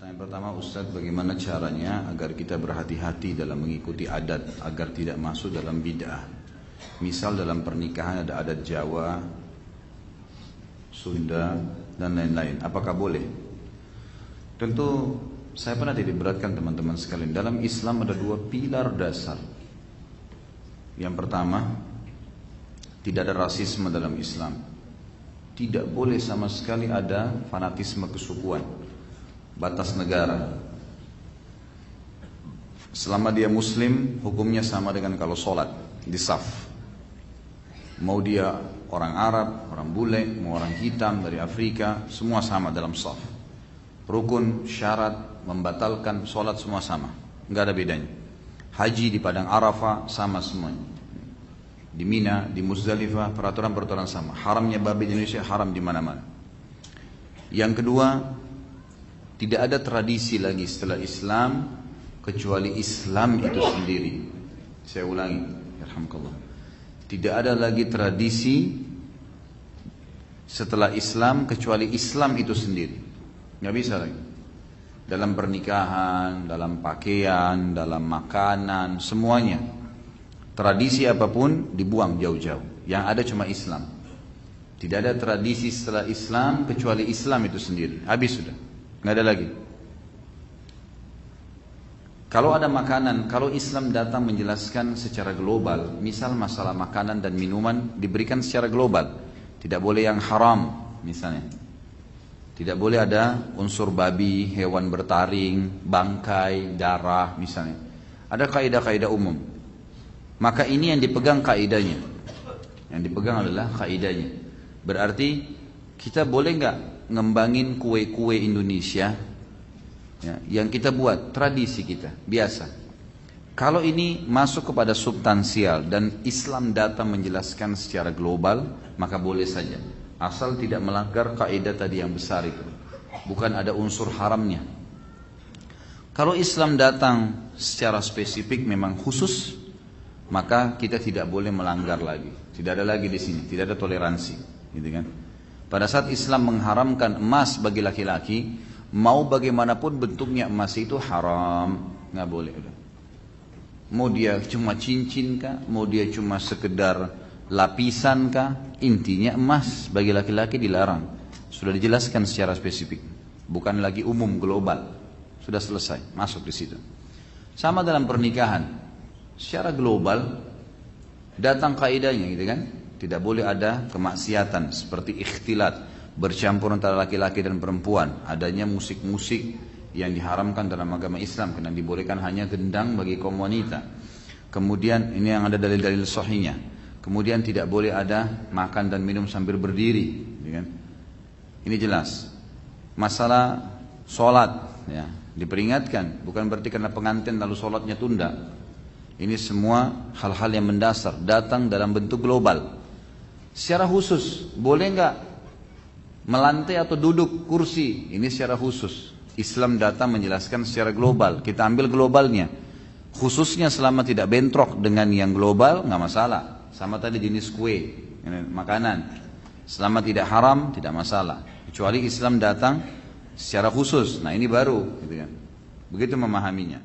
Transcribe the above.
Pertanyaan pertama, Ustadz, bagaimana caranya agar kita berhati-hati dalam mengikuti adat agar tidak masuk dalam bid'ah? Misal dalam pernikahan ada adat Jawa, Sunda, dan lain-lain. Apakah boleh? Tentu saya pernah diberatkan teman-teman sekalian. Dalam Islam ada dua pilar dasar. Yang pertama, tidak ada rasisme dalam Islam. Tidak boleh sama sekali ada fanatisme kesukuan, batas negara. Selama dia muslim, hukumnya sama dengan kalau sholat di saf. Mau dia orang Arab, orang bule, mau orang hitam dari Afrika, semua sama dalam saf. Rukun, syarat, membatalkan sholat semua sama, nggak ada bedanya. Haji di Padang Arafah sama semuanya. Di Mina, di Muzdalifah, peraturan-peraturan sama. Haramnya babi di Indonesia haram di mana-mana. Yang kedua, tidak ada tradisi lagi setelah Islam kecuali Islam itu sendiri. Saya ulangi, yarhamkallah. Tidak ada lagi tradisi setelah Islam kecuali Islam itu sendiri. Nggak bisa lagi. Dalam pernikahan, dalam pakaian, dalam makanan, semuanya. Tradisi apapun dibuang jauh-jauh. Yang ada cuma Islam. Tidak ada tradisi setelah Islam kecuali Islam itu sendiri. Habis sudah. Nggak ada lagi. Kalau ada makanan, kalau Islam datang menjelaskan secara global, misal masalah makanan dan minuman diberikan secara global. Tidak boleh yang haram, misalnya. Tidak boleh ada unsur babi, hewan bertaring, bangkai, darah, misalnya. Ada kaidah-kaidah umum. Maka ini yang dipegang kaidahnya. Yang dipegang adalah kaidahnya. Berarti kita boleh nggak ngembangin kue-kue Indonesia ya, yang kita buat, tradisi kita, biasa. Kalau ini masuk kepada substansial dan Islam datang menjelaskan secara global, maka boleh saja. Asal tidak melanggar kaidah tadi yang besar itu. Bukan ada unsur haramnya. Kalau Islam datang secara spesifik memang khusus, maka kita tidak boleh melanggar lagi. Tidak ada lagi di sini, tidak ada toleransi, gitu kan? Pada saat Islam mengharamkan emas bagi laki-laki, mau bagaimanapun bentuknya emas itu haram, nggak boleh. Mau dia cuma cincin kah, mau dia cuma sekedar lapisan kah, intinya emas bagi laki-laki dilarang. Sudah dijelaskan secara spesifik, bukan lagi umum global. Sudah selesai, masuk di situ. Sama dalam pernikahan. Secara global datang kaidahnya gitu kan. Tidak boleh ada kemaksiatan seperti ikhtilat, bercampur antara laki-laki dan perempuan. Adanya musik-musik yang diharamkan dalam agama Islam karena dibolehkan hanya gendang bagi kaum wanita. Kemudian ini yang ada dalil-dalil sahihnya. Kemudian tidak boleh ada makan dan minum sambil berdiri, gitu kan. Ini jelas. Masalah sholat ya, diperingatkan, bukan berarti karena pengantin lalu sholatnya tunda. Ini semua hal-hal yang mendasar, datang dalam bentuk global. Secara khusus, boleh nggak melantai atau duduk kursi? Ini secara khusus. Islam datang menjelaskan secara global. Kita ambil globalnya. Khususnya selama tidak bentrok dengan yang global, nggak masalah. Sama tadi jenis kue, makanan. Selama tidak haram, tidak masalah. Kecuali Islam datang secara khusus. Nah ini baru, gitu kan. Begitu memahaminya.